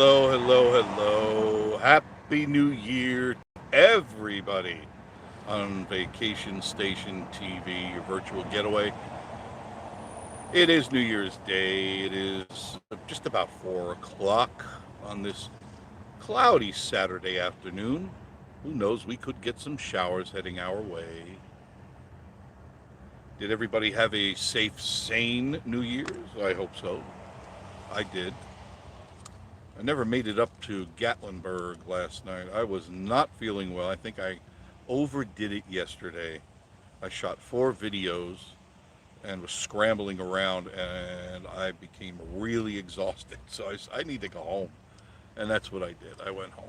Hello, hello, hello. Happy New Year to everybody on Vacation Station TV, your virtual getaway. It is New Year's Day. It is just about 4 o'clock on this cloudy Saturday afternoon. Who knows, we could get some showers heading our way. Did everybody have a safe, sane New Year's? I hope so. I did. I never made it up to Gatlinburg last night. I was not feeling well. I think I overdid it yesterday. I shot 4 videos and was scrambling around, and I became really exhausted. So I need to go home. And that's what I did. I went home.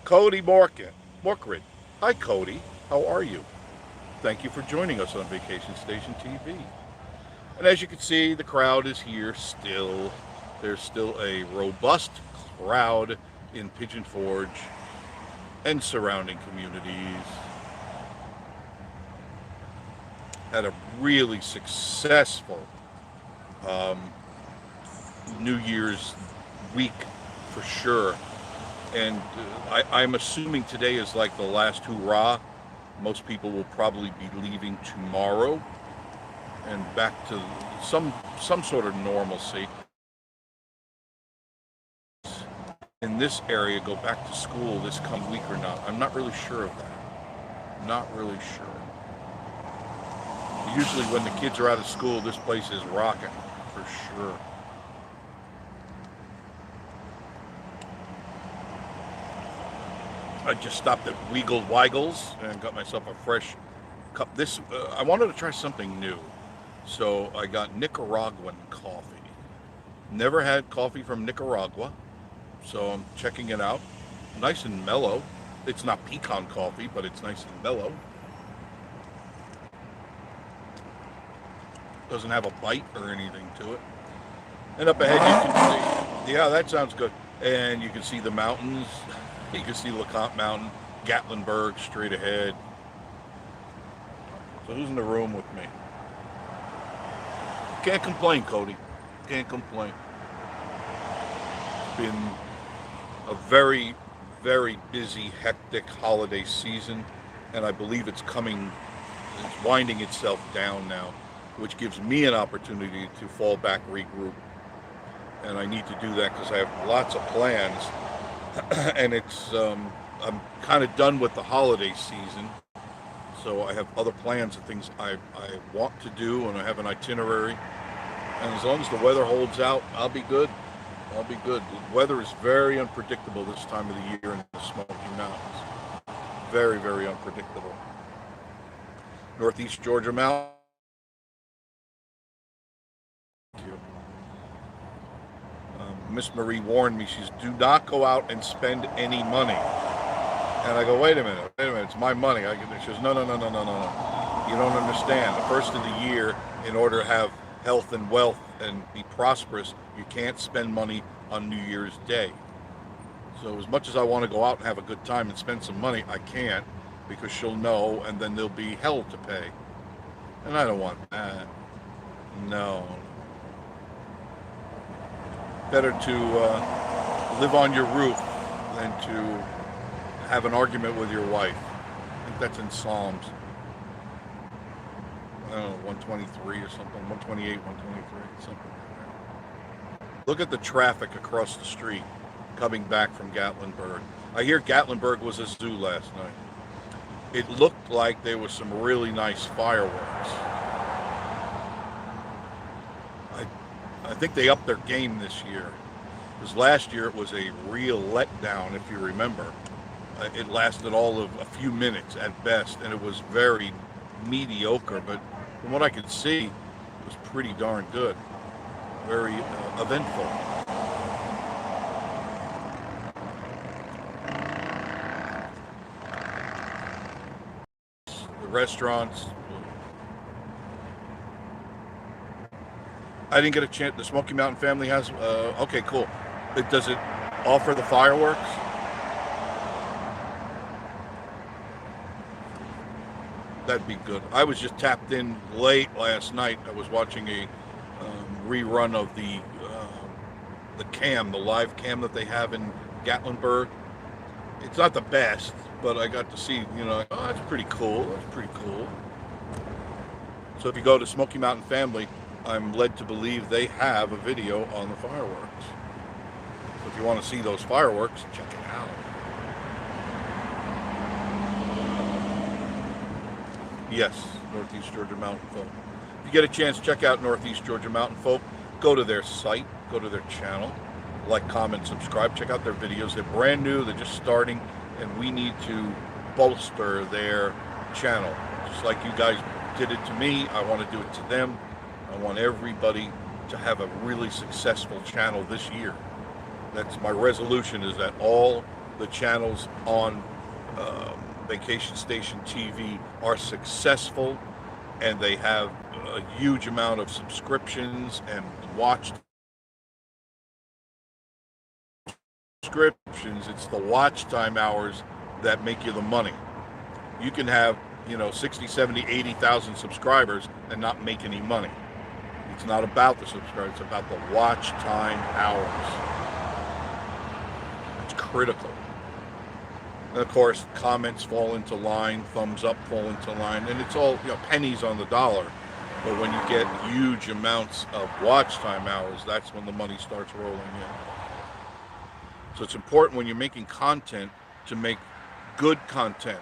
Cody Morkrid. Hi, Cody. How are you? Thank you for joining us on Vacation Station TV. And as you can see, the crowd is here still. There's still a robust crowd in Pigeon Forge and surrounding communities. Had a really successful New Year's week for sure. And I'm assuming today is like the last hurrah. Most people will probably be leaving tomorrow and back to some sort of normalcy. In this area go back to school this coming week or not. I'm not really sure of that. Not really sure. Usually when the kids are out of school, this place is rocking for sure. I just stopped at Weagle Weigels and got myself a fresh cup. I wanted to try something new. So I got Nicaraguan coffee. Never had coffee from Nicaragua. So I'm checking it out. Nice and mellow. It's not pecan coffee, but it's nice and mellow. Doesn't have a bite or anything to it. And up ahead you can see, yeah, that sounds good. And you can see the mountains. You can see LeConte Mountain, Gatlinburg straight ahead. So who's in the room with me? Can't complain, Cody. Can't complain. It's been a very, very busy, hectic holiday season, and I believe it's winding itself down now, which gives me an opportunity to fall back, regroup. And I need to do that because I have lots of plans, and I'm kind of done with the holiday season, so I have other plans and things I want to do, and I have an itinerary, and as long as the weather holds out, I'll be good. I'll be good. The weather is very unpredictable this time of the year in the Smoky Mountains. Very, very unpredictable. Northeast Georgia Mountain. Miss Marie warned me. She's, do not go out and spend any money. And I go, wait a minute, it's my money. She goes, no. You don't understand. The first of the year, in order to have health and wealth and be prosperous, you can't spend money on New Year's Day. So as much as I want to go out and have a good time and spend some money, I can't, because she'll know, and then there'll be hell to pay. And I don't want that. No. Better to live on your roof than to have an argument with your wife. I think that's in Psalms. I don't know, 123 or something, 128, 123, something like that. Look at the traffic across the street coming back from Gatlinburg. I hear Gatlinburg was a zoo last night. It looked like there was some really nice fireworks. I think they upped their game this year. Because last year it was a real letdown, if you remember. It lasted all of a few minutes at best, and it was very mediocre, but from what I could see, it was pretty darn good. Very eventful. The restaurants. I didn't get a chance. The Smoky Mountain family has, okay, cool. Does it offer the fireworks? That'd be good. I was just tapped in late last night. I was watching a rerun of the the live cam that they have in Gatlinburg. It's not the best, but I got to see, oh, that's pretty cool. That's pretty cool. So if you go to Smoky Mountain Family, I'm led to believe they have a video on the fireworks. So if you want to see those fireworks, check it out. Yes, Northeast Georgia Mountain Folk. If you get a chance, check out Northeast Georgia Mountain Folk. Go to their site, go to their channel, like, comment, subscribe, check out their videos. They're brand new, they're just starting, and we need to bolster their channel. Just like you guys did it to me, I want to do it to them. I want everybody to have a really successful channel this year. That's my resolution, is that all the channels on Vacation Station TV are successful, and they have a huge amount of subscriptions and watched subscriptions. It's the watch time hours that make you the money. You can have 60, 70, 80,000 subscribers and not make any money. It's not about the subscribers, it's about the watch time hours. It's critical. And of course, comments fall into line, thumbs up fall into line, and it's all pennies on the dollar. But when you get huge amounts of watch time hours, that's when the money starts rolling in. So it's important when you're making content to make good content.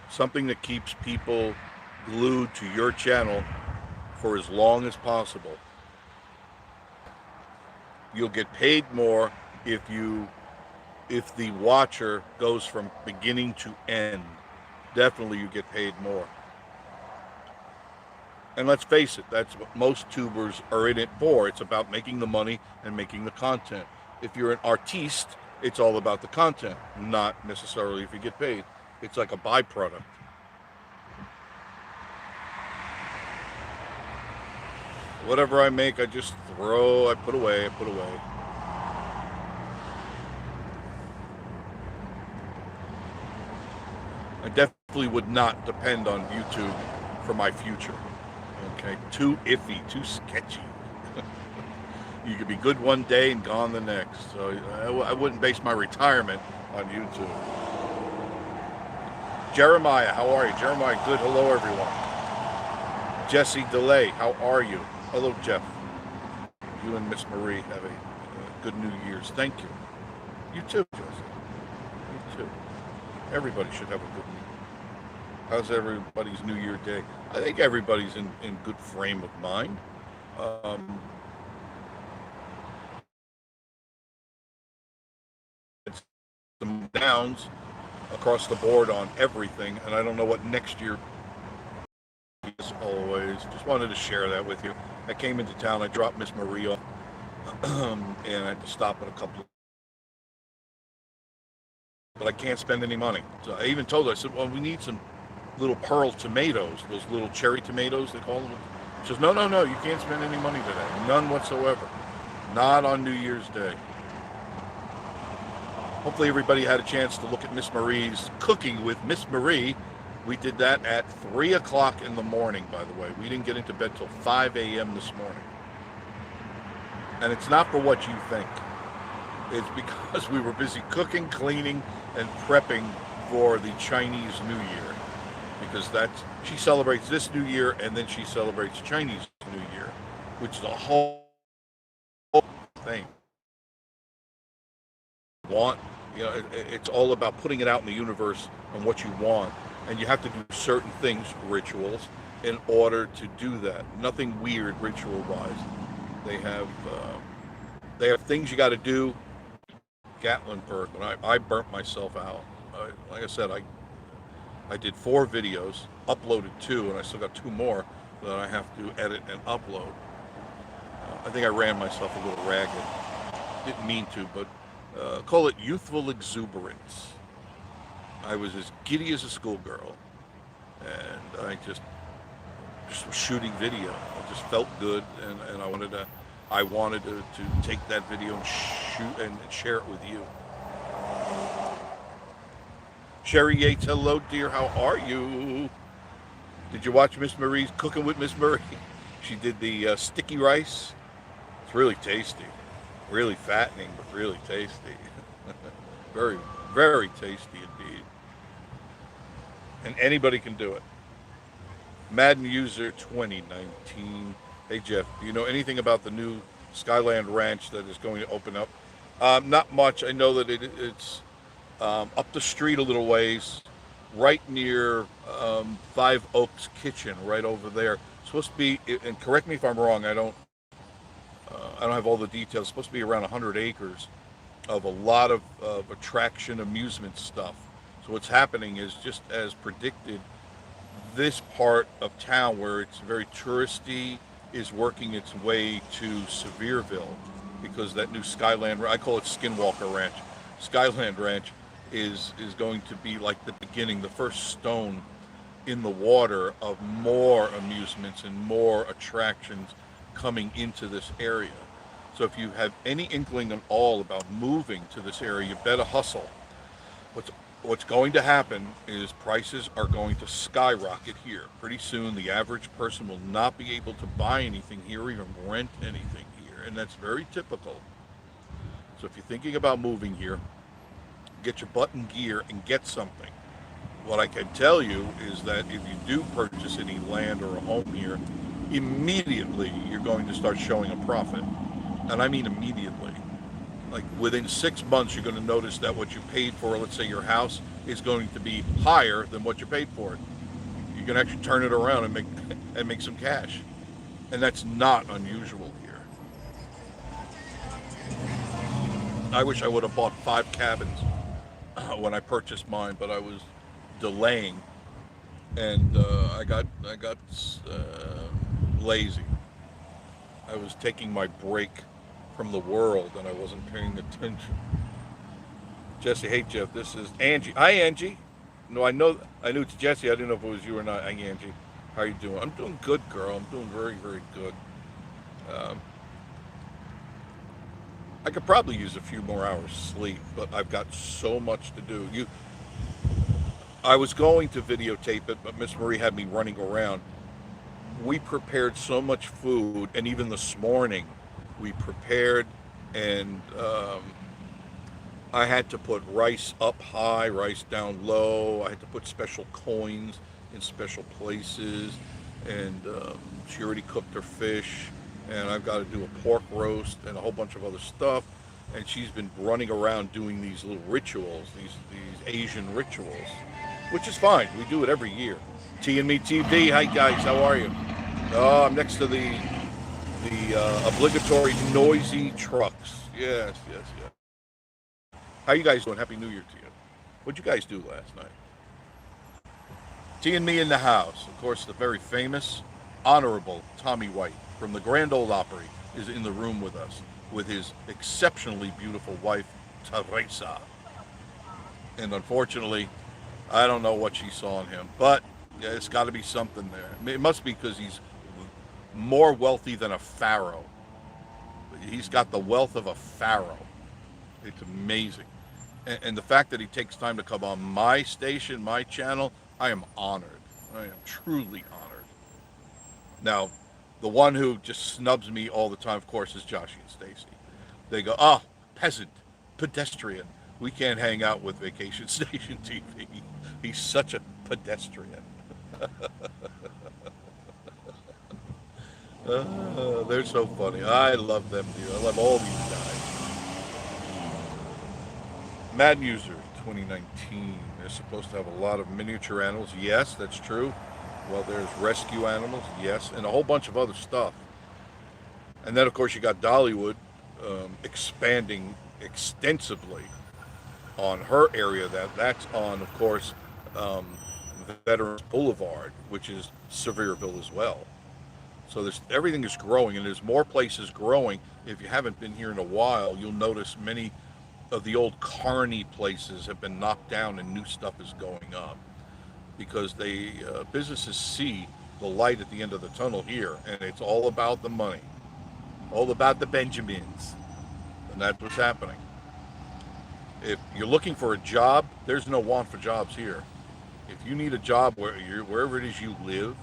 Something that keeps people glued to your channel for as long as possible. You'll get paid more if the watcher goes from beginning to end. Definitely you get paid more. And let's face it, that's what most tubers are in it for. It's about making the money and making the content. If you're an artiste, it's all about the content, not necessarily if you get paid. It's like a byproduct. Whatever I make, I just throw, I put away. I definitely would not depend on YouTube for my future. Okay, too iffy, too sketchy. You could be good one day and gone the next. So I wouldn't base my retirement on YouTube. Jeremiah, how are you? Jeremiah, good. Hello, everyone. Jesse DeLay, how are you? Hello, Jeff. You and Miss Marie have a good New Year's. Thank you. You too, Jesse. You too. Everybody should have a good New Year. How's everybody's New Year day? I think everybody's in good frame of mind. It's some downs across the board on everything, and I don't know what next year is. Always just wanted to share that with you. I came into town, I dropped Miss Marie off, and I had to stop at a couple of, but I can't spend any money. So I even told her, I said, well, we need some little pearl tomatoes, those little cherry tomatoes they call them. She says, no, you can't spend any money today, none whatsoever, not on New Year's Day. Hopefully everybody had a chance to look at Miss Marie's Cooking with Miss Marie. We did that at 3 o'clock in the morning, by the way. We didn't get into bed till 5 a.m. this morning. And it's not for what you think. It's because we were busy cooking, cleaning, and prepping for the Chinese New Year. Because she celebrates this New Year, and then she celebrates Chinese New Year, which is a whole thing. It's all about putting it out in the universe on what you want. And you have to do certain things, rituals, in order to do that. Nothing weird ritual-wise. They have things you got to do. Gatlinburg, and I burnt myself out. Like I said, I did 4 videos, uploaded 2, and I still got 2 more that I have to edit and upload. I think I ran myself a little ragged. Didn't mean to, but call it youthful exuberance. I was as giddy as a schoolgirl, and I just was shooting video. I just felt good, and I wanted to take that video and shoot and share it with you. Sherry Yates, hello dear, how are you? Did you watch Miss Marie's Cooking with Miss Marie? She did the sticky rice. It's really tasty, really fattening, but really tasty. Very, very tasty indeed. And anybody can do it. Madden User 2019. Hey Jeff, do you know anything about the new Skyland Ranch that is going to open up? Not much. I know that it's up the street a little ways, right near Five Oaks Kitchen, right over there. It's supposed to be, and correct me if I'm wrong. I don't have all the details. It's supposed to be around 100 acres of a lot of attraction amusement stuff. So what's happening is, just as predicted, this part of town where it's very touristy is working its way to Sevierville, because that new Skyland, I call it Skinwalker Ranch. Skyland Ranch is going to be like the beginning, the first stone in the water of more amusements and more attractions coming into this area. So if you have any inkling at all about moving to this area, you better hustle. What's going to happen is prices are going to skyrocket here. Pretty soon, the average person will not be able to buy anything here or even rent anything here, and that's very typical. So if you're thinking about moving here, get your butt in gear and get something. What I can tell you is that if you do purchase any land or a home here, immediately you're going to start showing a profit. And I mean immediately. Like within 6 months, you're going to notice that what you paid for, let's say your house, is going to be higher than what you paid for it. You can actually turn it around and make some cash. And that's not unusual here. I wish I would have bought 5 cabins when I purchased mine, but I was delaying, and I got lazy. I was taking my break from the world, and I wasn't paying attention. Jesse, hey Jeff, this is Angie. Hi Angie. No, I knew it's Jesse. I didn't know if it was you or not. Hi Angie. How are you doing? I'm doing good, girl. I'm doing very, very good. I could probably use a few more hours sleep, but I've got so much to do. I was going to videotape it, but Miss Marie had me running around. We prepared so much food, and even this morning we prepared, and I had to put rice up high, rice down low. I had to put special coins in special places, and she already cooked her fish, and I've got to do a pork roast and a whole bunch of other stuff. And she's been running around doing these little rituals, these Asian rituals, which is fine. We do it every year. T and Me TV. Hi guys, how are you? Oh, I'm next to the obligatory noisy trucks. Yes. How you guys doing? Happy New Year to you. What'd you guys do last night? T and Me in the house. Of course, the very famous, honorable Tommy White from the Grand Ole Opry is in the room with us, with his exceptionally beautiful wife, Teresa. And unfortunately, I don't know what she saw in him, but it's got to be something there. It must be because he's more wealthy than a pharaoh. He's got the wealth of a pharaoh. It's amazing. And the fact that he takes time to come on my station, my channel, I am honored. I am truly honored. Now, the one who just snubs me all the time, of course, is Joshy and Stacy. They go, oh, peasant, pedestrian. We can't hang out with Vacation Station TV. He's such a pedestrian. They're so funny. I love them, dude. I love all these guys. Mad User 2019. They're supposed to have a lot of miniature animals. Yes, that's true. Well, there's rescue animals. Yes, and a whole bunch of other stuff. And then, of course, you got Dollywood expanding extensively on her area. That's on, of course, Veterans Boulevard, which is Sevierville as well. So everything is growing, and there's more places growing. If you haven't been here in a while, you'll notice many of the old carny places have been knocked down and new stuff is going up, because businesses see the light at the end of the tunnel here, and it's all about the money, all about the Benjamins, and that's what's happening. If you're looking for a job, there's no want for jobs here. If you need a job wherever it is you live,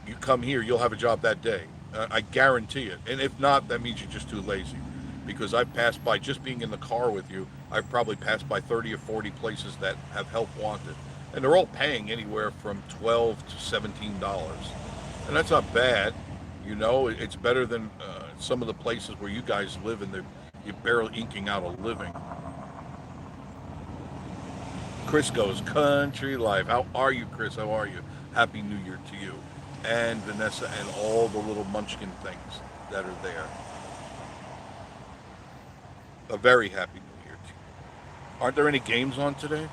you come here, you'll have a job that day. I guarantee it. And if not, that means you're just too lazy. Because I've passed by, just being in the car with you, I've probably passed by 30 or 40 places that have help wanted. And they're all paying anywhere from $12 to $17. And that's not bad. You know, it's better than some of the places where you guys live and you're barely inking out a living. Chris goes, country life. How are you, Chris? How are you? Happy New Year to you. And Vanessa and all the little munchkin things that are there. A very happy New Year to you. Aren't there any games on today?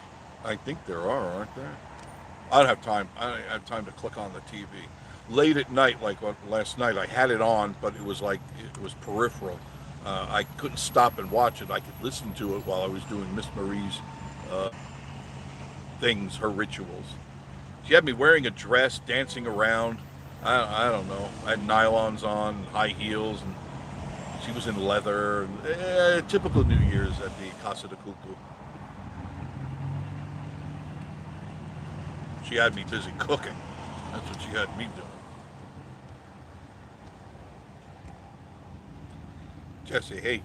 I think there are, aren't there? I don't have time. I don't have time to click on the TV. Late at night, like last night, I had it on, but it was like it was peripheral. I couldn't stop and watch it. I could listen to it while I was doing Miss Marie's uh, things, her rituals. She had me wearing a dress, dancing around. I don't know. I had nylons on, high heels, and she was in leather. Typical New Year's at the Casa de Cuckoo. She had me busy cooking. That's what she had me doing. Jesse, hey,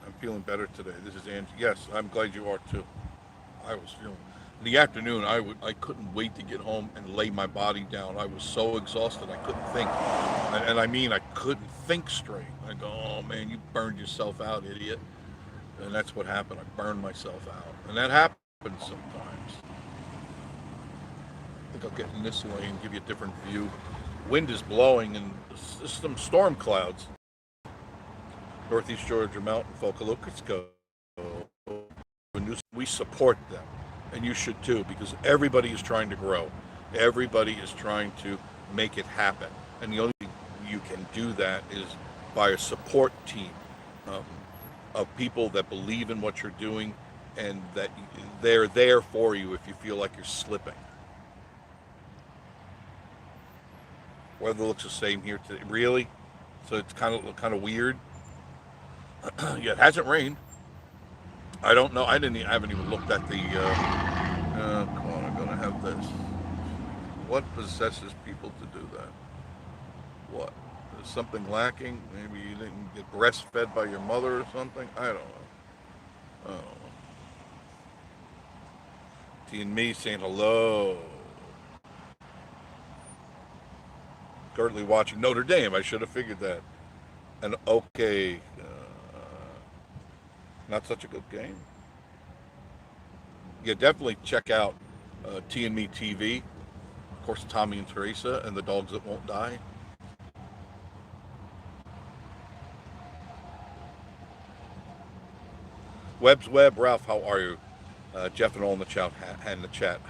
I'm feeling better today. This is Angie. Yes, I'm glad you are too. I was feeling. In the afternoon, I couldn't wait to get home and lay my body down. I was so exhausted I couldn't think, and I mean I couldn't think straight. I go, oh man, you burned yourself out, idiot. And that's what happened. I burned myself out, and that happens sometimes. I think I'll get in this way and give you a different view. Wind is blowing, and there's some storm clouds. Northeast Georgia Mountain Folklokitsko. We support them, and you should too, because everybody is trying to grow. Everybody is trying to make it happen, and the only thing you can do that is by a support team um, of people that believe in what you're doing and that they're there for you if you feel like you're slipping. Weather looks the same here today. Really? So it's kind of weird. Yeah, it hasn't rained. I don't know. I haven't even looked at the. Come on, I'm gonna have this. What possesses people to do that? What? Is something lacking? Maybe you didn't get breastfed by your mother or something. I don't know. I don't know. T and me saying hello. Currently watching Notre Dame. I should have figured that. And okay, not such a good game. Yeah, definitely check out T and Me TV. Of course, Tommy and Teresa and the Dogs That Won't Die. Webb's Web, Ralph, how are you? Jeff and all in the chat,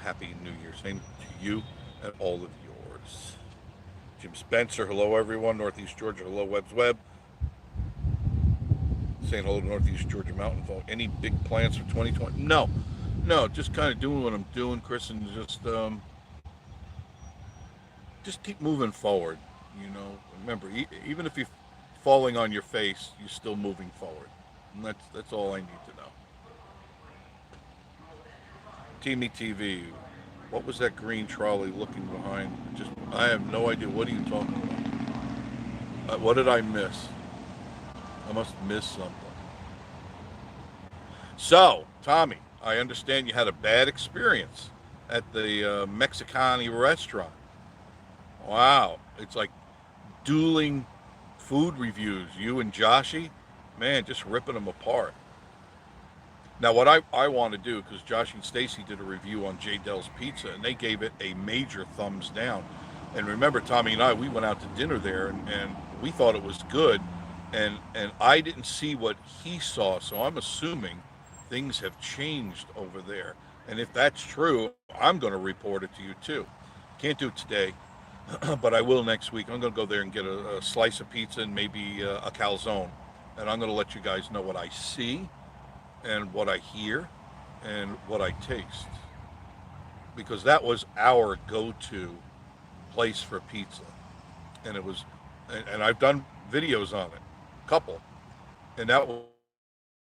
Happy New Year. Same to you and all of yours. Jim Spencer, hello everyone. Northeast Georgia, hello Webb's Web. Saying hello to Northeast Georgia Mountain Folk. Any big plans for 2020? No, just kind of doing what I'm doing, Chris, and just keep moving forward. You know, remember, even if you're falling on your face, you're still moving forward, and that's all I need to know. Teamy TV, what was that green trolley looking behind? I have no idea. What are you talking about? What did I miss? I must miss something. So, Tommy, I understand you had a bad experience at the Mexicani restaurant. Wow, it's like dueling food reviews. You and Joshy, man, just ripping them apart. Now, what I want to do, because Josh and Stacy did a review on J. Dell's Pizza, and they gave it a major thumbs down. And remember, Tommy and I, we went out to dinner there, and we thought it was good, and I didn't see what he saw, so I'm assuming things have changed over there. And if that's true, I'm going to report it to you too. Can't do it today, but I will next week. I'm going to go there and get a slice of pizza and maybe a calzone, and I'm going to let you guys know what I see and what I hear and what I taste, because that was our go-to place for pizza, and it was, and I've done videos on it, a couple, and that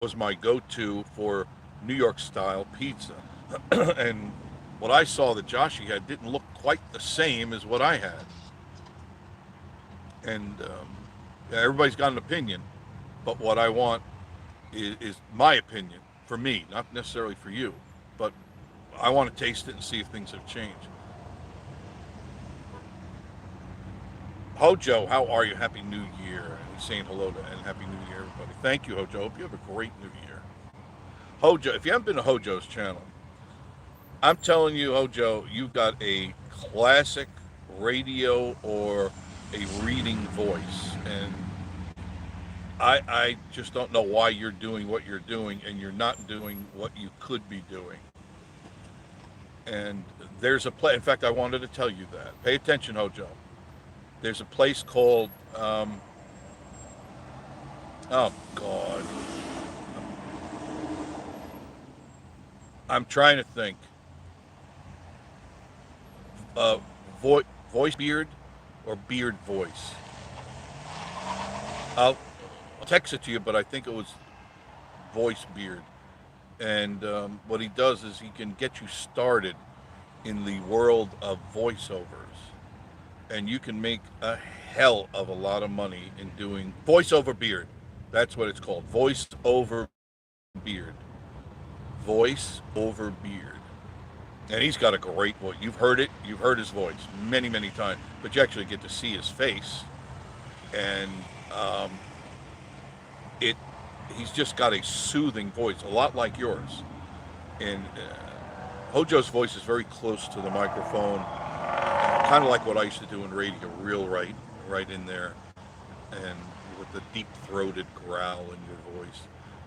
was my go-to for New York style pizza. And what I saw that Joshy had didn't look quite the same as what I had, And everybody's got an opinion, but what I want is my opinion for me, not necessarily for you, but I want to taste it and see if things have changed. Hojo, how are you? Happy New Year. He's saying hello to and Happy New Year, everybody. Thank you, Hojo. Hope you have a great New Year. Hojo, if you haven't been to Hojo's channel, I'm telling you, Hojo, you've got a classic radio or a reading voice. And I just don't know why you're doing what you're doing and you're not doing what you could be doing. And there's a place, in fact, I wanted to tell you that. Pay attention, Hojo. There's a place called, oh, God. I'm trying to think. Uh, voice beard or beard voice. I'll text it to you, but I think it was voice beard. And what he does is he can get you started in the world of voiceovers. And you can make a hell of a lot of money in doing voiceover beard. That's what it's called. Voice over beard. Voice over beard. And he's got a great voice. You've heard it. You've heard his voice many, many times. But you actually get to see his face. And it he's just got a soothing voice, a lot like yours. And Hojo's voice is very close to the microphone, kind of like what I used to do in radio, real right in there, and with the deep-throated growl in your voice.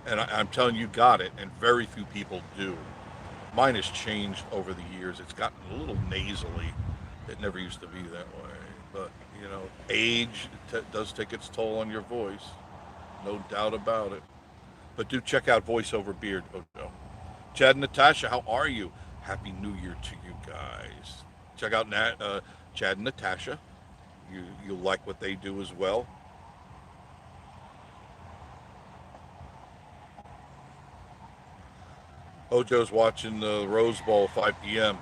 And I'm telling you, got it, and very few people do. Mine has changed over the years. It's gotten a little nasally. It never used to be that way. But, you know, age does take its toll on your voice. No doubt about it. But do check out Voice Over Beard, Hojo. Chad and Natasha, how are you? Happy New Year to you guys. Check out Chad and Natasha. You'll like what they do as well. Hojo's watching the Rose Bowl 5 p.m.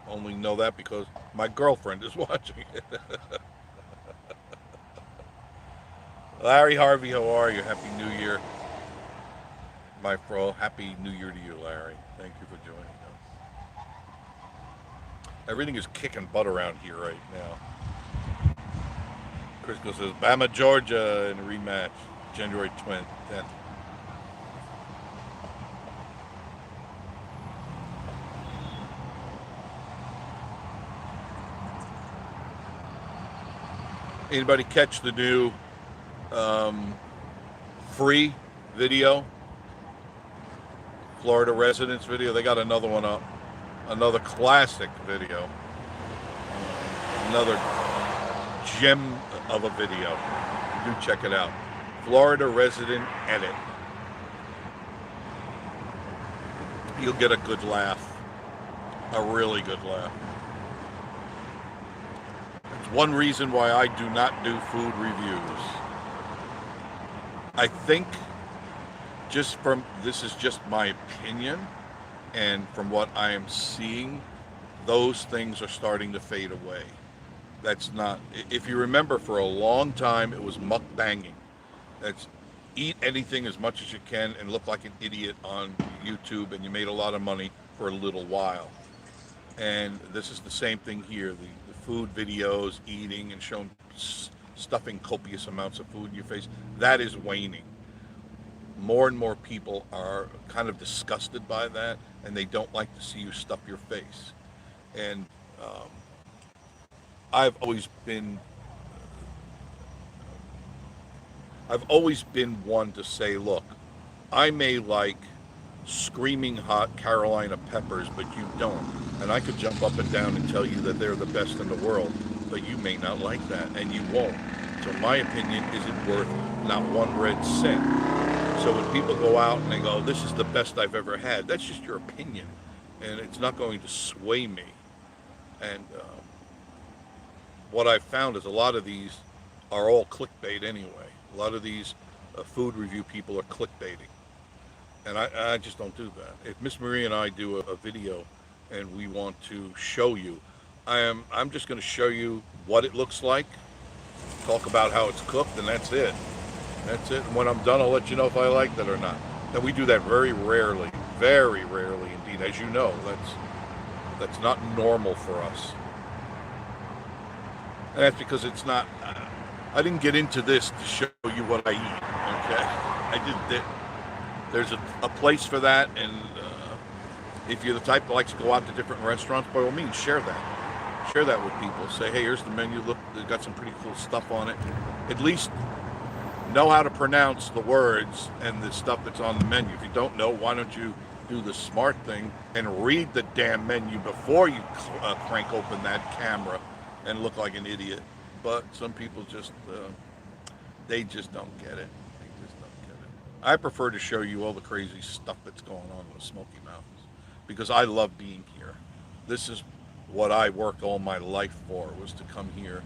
Only know that because my girlfriend is watching it. Larry Harvey, how are you? Happy New Year, my bro. Happy New Year to you, Larry. Thank you for joining us. Everything is kicking butt around here right now. Crisco says, Bama, Georgia in a rematch, January 10th. Anybody catch the new free video? Florida residents video. They got another one up. Another classic video. Another gem of a video. Do check it out. Florida resident edit. You'll get a good laugh. A really good laugh. It's one reason why I do not do food reviews. I think this is just my opinion, and from what I am seeing, those things are starting to fade away. That's not, if you remember, for a long time it was mukbanging. That's eat anything as much as you can and look like an idiot on YouTube, and you made a lot of money for a little while. And this is the same thing here. The food videos, eating and showing, stuffing copious amounts of food in your face, that is waning. More and more people are kind of disgusted by that, and they don't like to see you stuff your face. And I've always been one to say, look, I may like screaming hot Carolina peppers, but you don't. And I could jump up and down and tell you that they're the best in the world, but you may not like that, and you won't. So my opinion isn't worth not one red cent. So when people go out and they go, this is the best I've ever had, that's just your opinion, and it's not going to sway me. And what I've found is a lot of these are all clickbait anyway. A lot of these food review people are clickbaiting. And I just don't do that. If Miss Marie and I do a video and we want to show you, I'm just going to show you what it looks like, talk about how it's cooked, and that's it. That's it. And when I'm done, I'll let you know if I liked it or not. And we do that very rarely indeed. As you know, that's not normal for us. And that's because it's not. I didn't get into this to show you what I eat. Okay, I did. There's a place for that, and if you're the type that likes to go out to different restaurants, by all means, share that. Share that with people. Say, hey, here's the menu. Look, they've got some pretty cool stuff on it. At least know how to pronounce the words and the stuff that's on the menu. If you don't know, why don't you do the smart thing and read the damn menu before you crank open that camera and look like an idiot. But some people just, they just don't get it. They just don't get it. I prefer to show you all the crazy stuff that's going on with Smoky Mountains because I love being here. This is what I worked all my life for, was to come here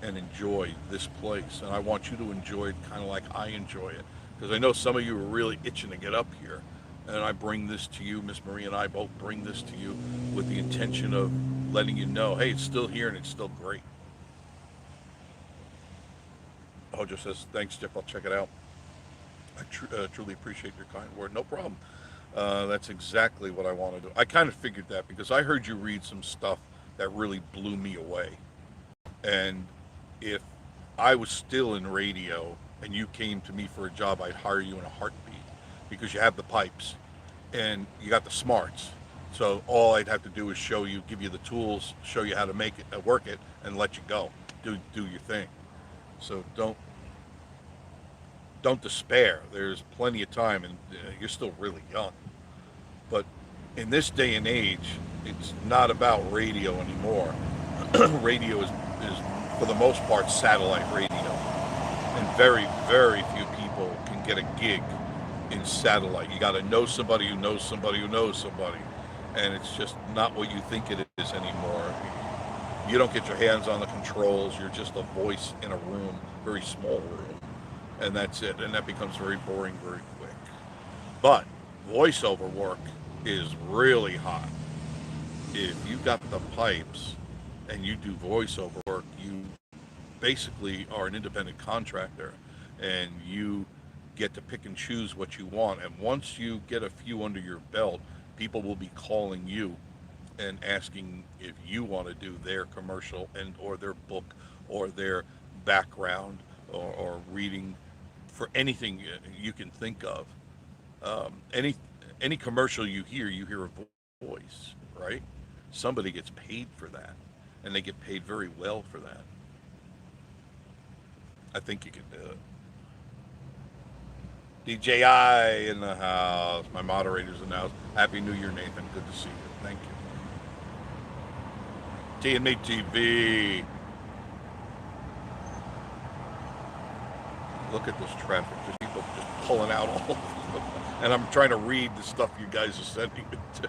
and enjoy this place. And I want you to enjoy it kind of like I enjoy it. Because I know some of you are really itching to get up here. And I bring this to you, Miss Marie and I both bring this to you with the intention of letting you know, hey, it's still here and it's still great. Hojo says, thanks, Jeff, I'll check it out. I truly appreciate your kind word. No problem. That's exactly what I want to do. I kind of figured that because I heard you read some stuff that really blew me away. And if I was still in radio and you came to me for a job, I'd hire you in a heartbeat because you have the pipes and you got the smarts. So all I'd have to do is show you, give you the tools, show you how to make it, work it, and let you go. Do your thing. So don't despair. There's plenty of time, and you're still really young. But in this day and age, it's not about radio anymore. Radio is for the most part satellite radio, and very few people can get a gig in satellite. You got to know somebody who knows somebody who knows somebody, and it's just not what you think it is anymore. You don't get your hands on the controls. You're just a voice in a room, very small room, and that's it. And that becomes very boring very quick. But voiceover work is really hot. If you got the pipes and you do voiceover work, you basically are an independent contractor, and you get to pick and choose what you want. And once you get a few under your belt, people will be calling you and asking if you want to do their commercial and or their book or their background or reading for anything you can think of. Any commercial you hear a voice, right? Somebody gets paid for that, and they get paid very well for that. I think you can do it. DJI in the house. My moderator's in the house. Happy New Year, Nathan. Good to see you. Thank you. TNME TV. Look at this traffic. Just people just pulling out all over. And I'm trying to read the stuff you guys are sending me to.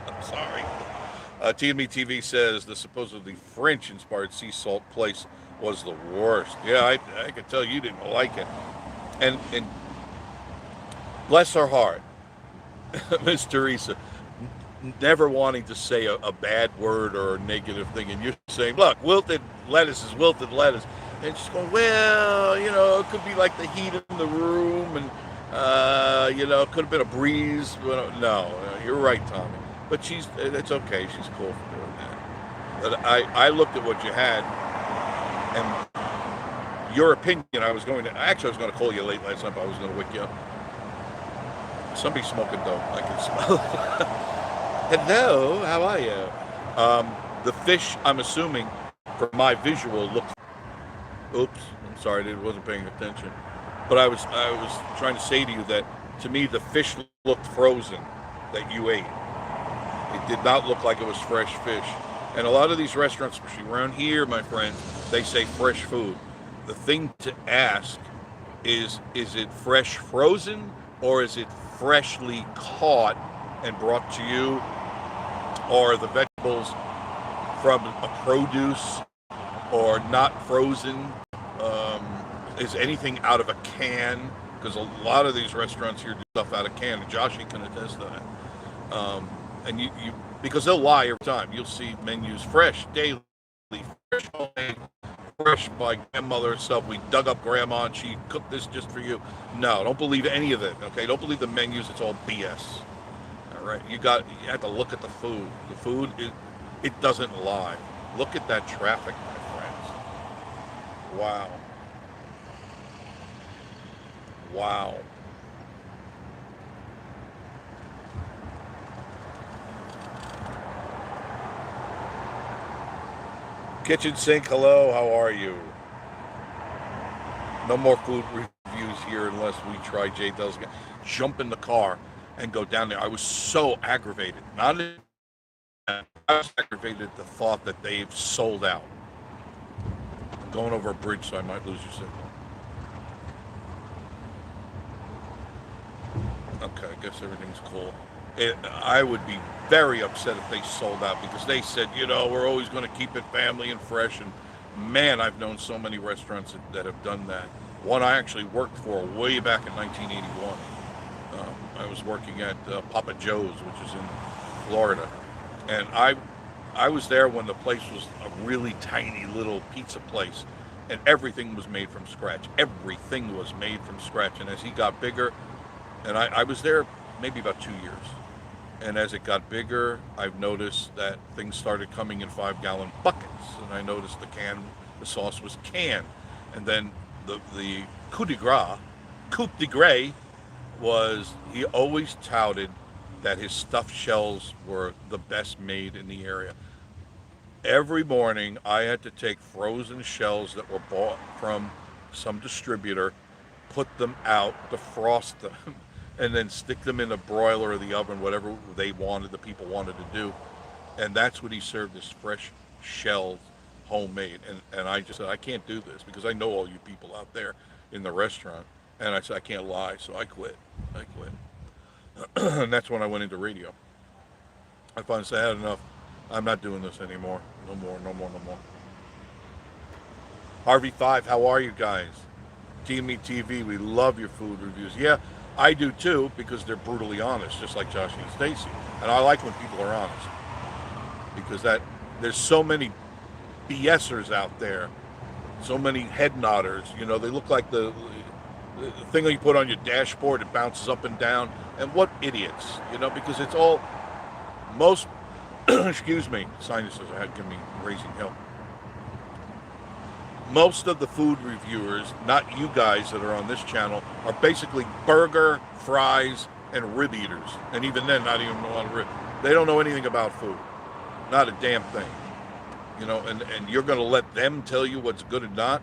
I'm sorry. TNME TV says the supposedly French-inspired sea salt place was the worst. Yeah, I could tell you didn't like it. And bless her heart, Miss Teresa, never wanting to say a bad word or a negative thing, and you're saying, look, wilted lettuce is wilted lettuce. And she's going, well, it could be like the heat in the room, and, it could have been a breeze. No, you're right, Tommy. But it's okay. She's cool for doing that. But I looked at what you had, and your opinion, I was going to call you late last night, but I was going to wake you up. Somebody's smoking dope. I can smell it. Hello, how are you? The fish, I'm assuming, from my visual, looked. Oops, I'm sorry, I wasn't paying attention. But I was trying to say to you that, to me, the fish looked frozen that you ate. It did not look like it was fresh fish. And a lot of these restaurants, especially around here, my friends, they say fresh food. The thing to ask is it fresh frozen, or is it freshly caught and brought to you, or the vegetables from a produce or not frozen? Is anything out of a can? Because a lot of these restaurants here do stuff out of can, and Joshy can attest to that. And you because they'll lie every time. You'll see menus fresh daily, fresh all day, fresh by grandmother herself. We dug up grandma and she cooked this just for you. No, don't believe any of it. Okay, don't believe the menus. It's all BS. All right, you have to look at the food. The food it doesn't lie. Look at that traffic, my friends. Wow. Wow. Kitchen sink, hello, how are you? No more food reviews here unless we try Jay Dell's. Jump in the car and go down there. I was so aggravated. Not I was aggravated at the thought that they've sold out. I'm going over a bridge, so I might lose your signal. Okay, I guess everything's cool. I would be very upset if they sold out because they said, we're always going to keep it family and fresh. And man, I've known so many restaurants that have done that. One I actually worked for way back in 1981. I was working at Papa Joe's, which is in Florida. And I was there when the place was a really tiny little pizza place. And everything was made from scratch. Everything was made from scratch. And as he got bigger, and I was there maybe about 2 years. And as it got bigger, I've noticed that things started coming in 5-gallon buckets. And I noticed the sauce was canned. And then the coup de grace was he always touted that his stuffed shells were the best made in the area. Every morning I had to take frozen shells that were bought from some distributor, put them out, defrost them, and then stick them in a broiler or the oven, whatever the people wanted to do. And that's what he served, as fresh shells, homemade. And I just said, I can't do this because I know all you people out there in the restaurant. And I said, I can't lie, so I quit. And that's when I went into radio. I finally said, I had enough. I'm not doing this anymore. No more. Harvey 5, how are you guys? TME TV, we love your food reviews. Yeah, I do too, because they're brutally honest, just like Josh and Stacy. And I like when people are honest, because there's so many BSers out there, so many head nodders. They look like the thing that you put on your dashboard, it bounces up and down. And what idiots, because it's all most. Excuse me, sinuses are giving me raising hell. Most of the food reviewers, not you guys that are on this channel, are basically burger, fries, and rib eaters. And even then, not even a lot of rib. They don't know anything about food. Not a damn thing. And you're going to let them tell you what's good and not?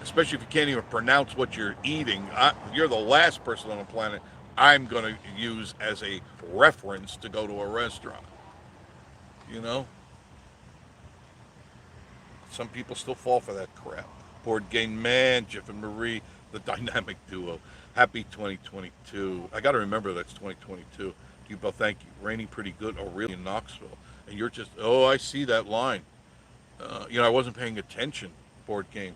Especially if you can't even pronounce what you're eating. You're the last person on the planet I'm going to use as a reference to go to a restaurant. Some people still fall for that crap. Board Game Man, Jeff and Marie, the dynamic duo. Happy 2022. I got to remember that's 2022. To you both, thank you. Raining pretty good, really in Knoxville. And you're just, I see that line. I wasn't paying attention, Board Game.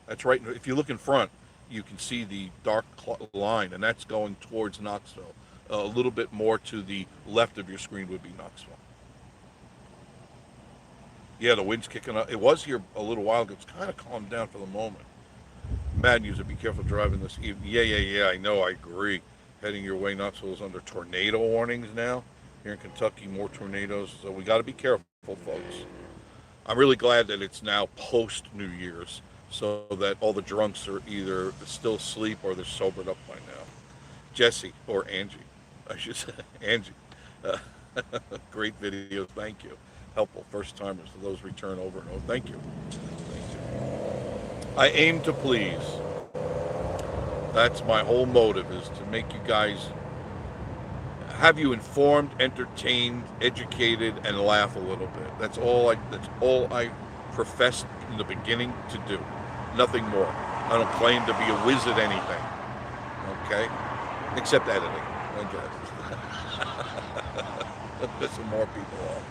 That's right. If you look in front, you can see the dark line, and that's going towards Knoxville. A little bit more to the left of your screen would be Knoxville. Yeah, the wind's kicking up. It was here a little while ago. It's kind of calmed down for the moment. Mad user, be careful driving this evening. Yeah, I know, I agree. Heading your way, Knoxville is under tornado warnings now. Here in Kentucky, more tornadoes. So we got to be careful, folks. I'm really glad that it's now post-New Year's, so that all the drunks are either still asleep or they're sobered up by now. Jesse, or Angie, I should say. Angie. Great video, thank you. Helpful first timers, for those return over and over. Thank you. I aim to please. That's my whole motive, is to make you guys, have you informed, entertained, educated, and laugh a little bit. That's all I professed in the beginning to do. Nothing more. I don't claim to be a whiz at anything. Okay? Except editing, I guess. Pissing more people off.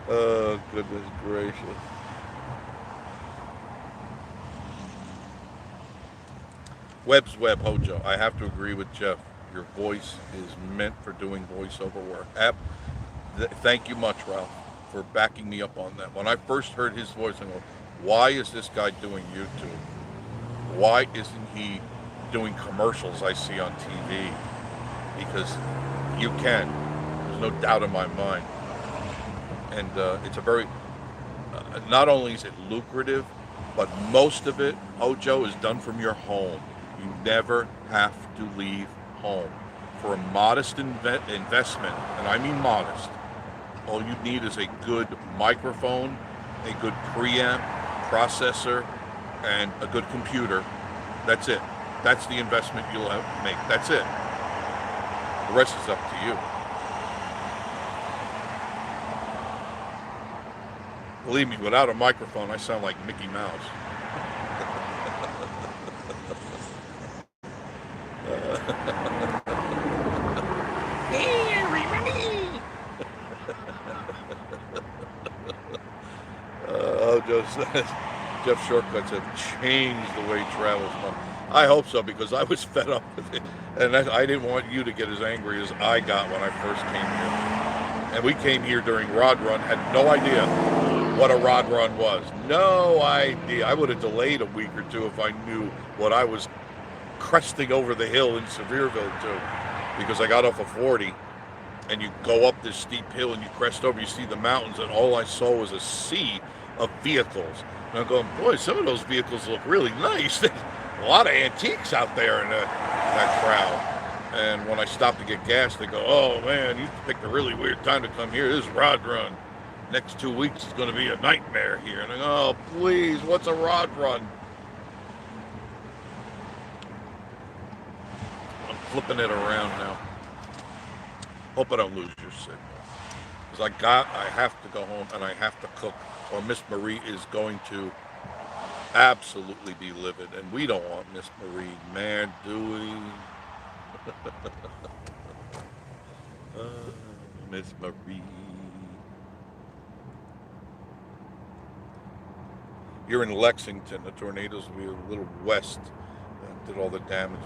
Oh, goodness gracious. Web's Web, Hojo. I have to agree with Jeff. Your voice is meant for doing voiceover work. Thank you much, Ralph, for backing me up on that. When I first heard his voice, I go, Why is this guy doing YouTube? Why isn't he doing commercials I see on TV? Because you can. There's no doubt in my mind. And it's a very, not only is it lucrative, but most of it, Hojo, is done from your home. You never have to leave home. For a modest investment, and I mean modest, all you need is a good microphone, a good preamp, processor, and a good computer. That's it. That's the investment you'll have to make. That's it. The rest is up to you. Believe me, without a microphone, I sound like Mickey Mouse. Jeff Shortcuts have changed the way he travels. I hope so, because I was fed up with it. And I didn't want you to get as angry as I got when I first came here. And we came here during Rod Run, had no idea what a Rod Run was. No idea. I would have delayed a week or two if I knew what I was cresting over the hill in Sevierville to. Because I got off of 40, and you go up this steep hill and you crest over, you see the mountains, and all I saw was a sea of vehicles. And I'm going, boy, some of those vehicles look really nice. A lot of antiques out there in that crowd. And when I stopped to get gas, they go, oh man, you picked a really weird time to come here. This is Rod Run. Next 2 weeks is going to be a nightmare here. And I go, oh please, what's a Rod Run? I'm flipping it around now. Hope I don't lose your signal. Because I have to go home and I have to cook, or Miss Marie is going to absolutely be livid. And we don't want Miss Marie mad, do we? Miss Marie. You're in Lexington. The tornadoes will be a little west. Did all the damage.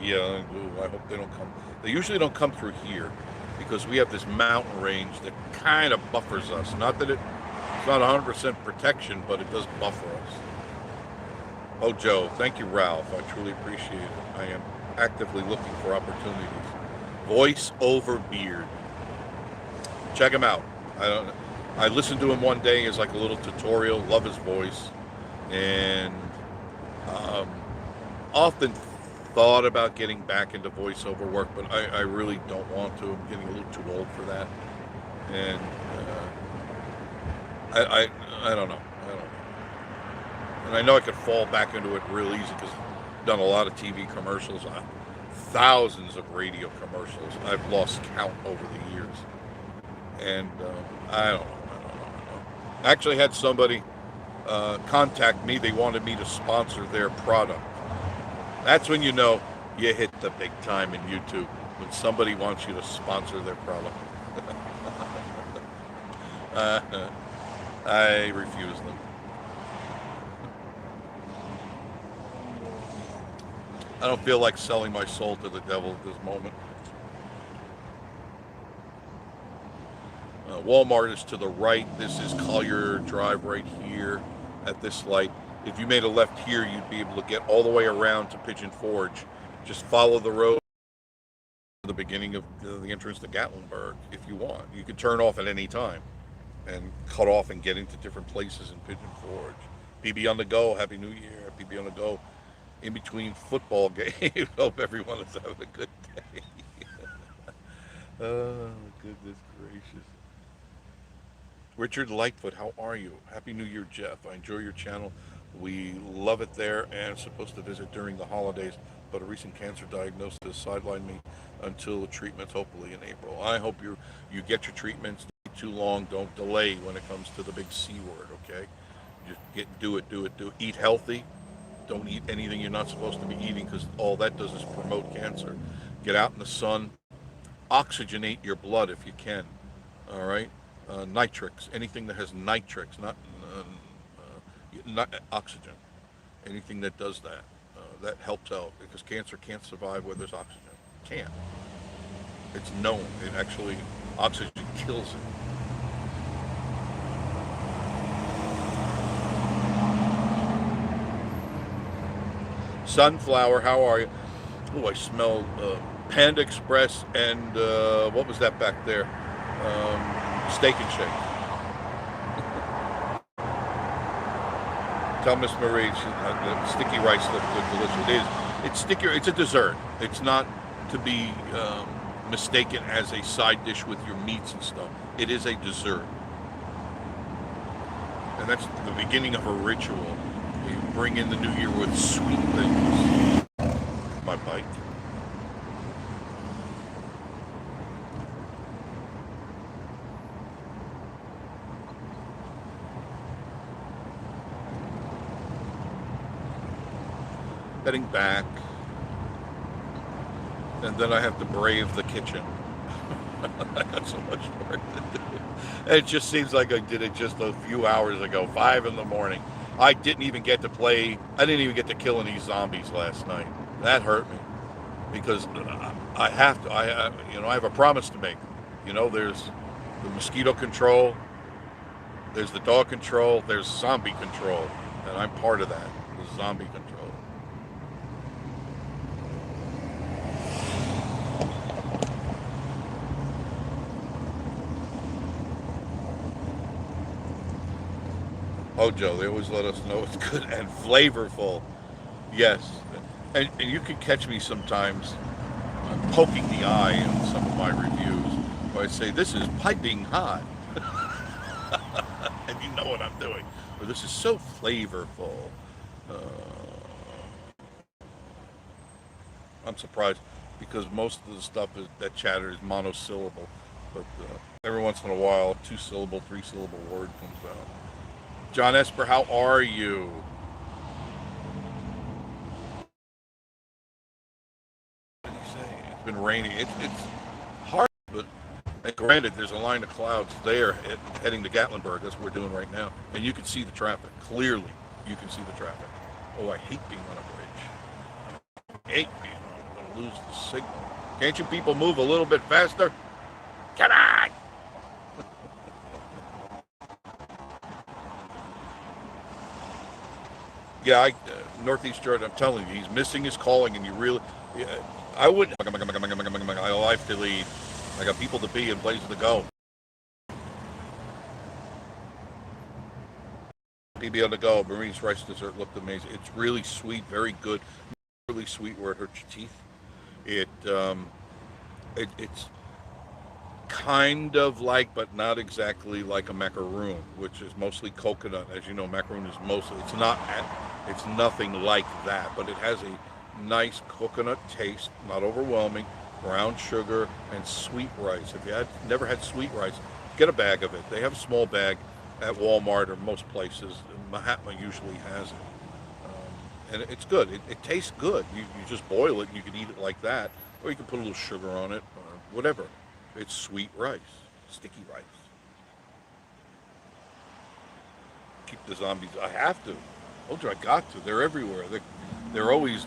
Yeah, I hope they don't come. They usually don't come through here, because we have this mountain range that kind of buffers us. Not that it's not 100% protection, but it does buffer us. Oh, Joe, thank you, Ralph. I truly appreciate it. I am actively looking for opportunities. Voice over beard. Check him out. I listened to him one day as like a little tutorial. Love his voice, and often thought about getting back into voiceover work, but I really don't want to. I'm getting a little too old for that, and I don't know. And I know I could fall back into it real easy because I've done a lot of TV commercials, thousands of radio commercials. I've lost count over the years, and I don't know. I actually had somebody contact me. They wanted me to sponsor their product. That's when you know you hit the big time in YouTube, when somebody wants you to sponsor their product. I refuse them. I don't feel like selling my soul to the devil at this moment. Walmart is to the right. This is Collier Drive right here at this light. If you made a left here, you'd be able to get all the way around to Pigeon Forge. Just follow the road to the beginning of the entrance to Gatlinburg if you want. You can turn off at any time and cut off and get into different places in Pigeon Forge. PB on the go. Happy New Year. PB on the go. In between football games. Hope everyone is having a good day. Oh, goodness gracious. Richard Lightfoot, how are you? Happy New Year, Jeff. I enjoy your channel. We love it there, and supposed to visit during the holidays, but a recent cancer diagnosis sidelined me until the treatments, hopefully in April. I hope you get your treatments. Don't too long. Don't delay when it comes to the big C word, okay? Just do it. Eat healthy. Don't eat anything you're not supposed to be eating, because all that does is promote cancer. Get out in the sun. Oxygenate your blood if you can, all right? Nitrix, anything that has nitrix, not oxygen. Anything that does that, that helps out, because cancer can't survive where there's oxygen. Can't. It's known. It actually, oxygen kills it. Sunflower, how are you? Oh, I smell Panda Express and what was that back there? Steak and Shake. Tell Miss Marie, the sticky rice looks delicious. It is. It's sticky. It's a dessert. It's not to be mistaken as a side dish with your meats and stuff. It is a dessert, and that's the beginning of a ritual. You bring in the new year with sweet things. My bike. Heading back, and then I have to brave the kitchen. I got so much work to do. It just seems like I did it just a few hours ago, 5 in the morning. I didn't even get to play. I didn't even get to kill any zombies last night. That hurt me because I have to. I have a promise to make. There's the mosquito control, there's the dog control, there's zombie control, and I'm part of that. The zombie control. Hojo, they always let us know it's good and flavorful. Yes. And you can catch me sometimes poking the eye in some of my reviews where I say, this is piping hot. And you know what I'm doing. Or this is so flavorful. I'm surprised because most of the stuff that chatter is monosyllable. But every once in a while, a 2-syllable, 3-syllable word comes out. John Esper, how are you? What did you say? It's been raining. It's hard, but granted, there's a line of clouds there heading to Gatlinburg. That's what we're doing right now. And you can see the traffic. Clearly, you can see the traffic. Oh, I hate being on a bridge. I hate being on. I'm going to lose the signal. Can't you people move a little bit faster? Come on! Yeah, Northeast Jordan, I'm telling you, he's missing his calling, and you really, I wouldn't, I life to lead. I got people to be and places to go. PB on the go, Marie's rice dessert looked amazing. It's really sweet, very good, really sweet where it hurts your teeth. It's kind of like, but not exactly like a macaroon, which is mostly coconut. As you know, macaroon is mostly, it's nothing like that, but it has a nice coconut taste, not overwhelming, brown sugar, and sweet rice. If you never had sweet rice, get a bag of it. They have a small bag at Walmart or most places. Mahatma usually has it. And it's good. It tastes good. You just boil it and you can eat it like that, or you can put a little sugar on it or whatever. It's sweet rice, sticky rice. Keep the zombies. I have to. Told you I got to. They're everywhere. They're always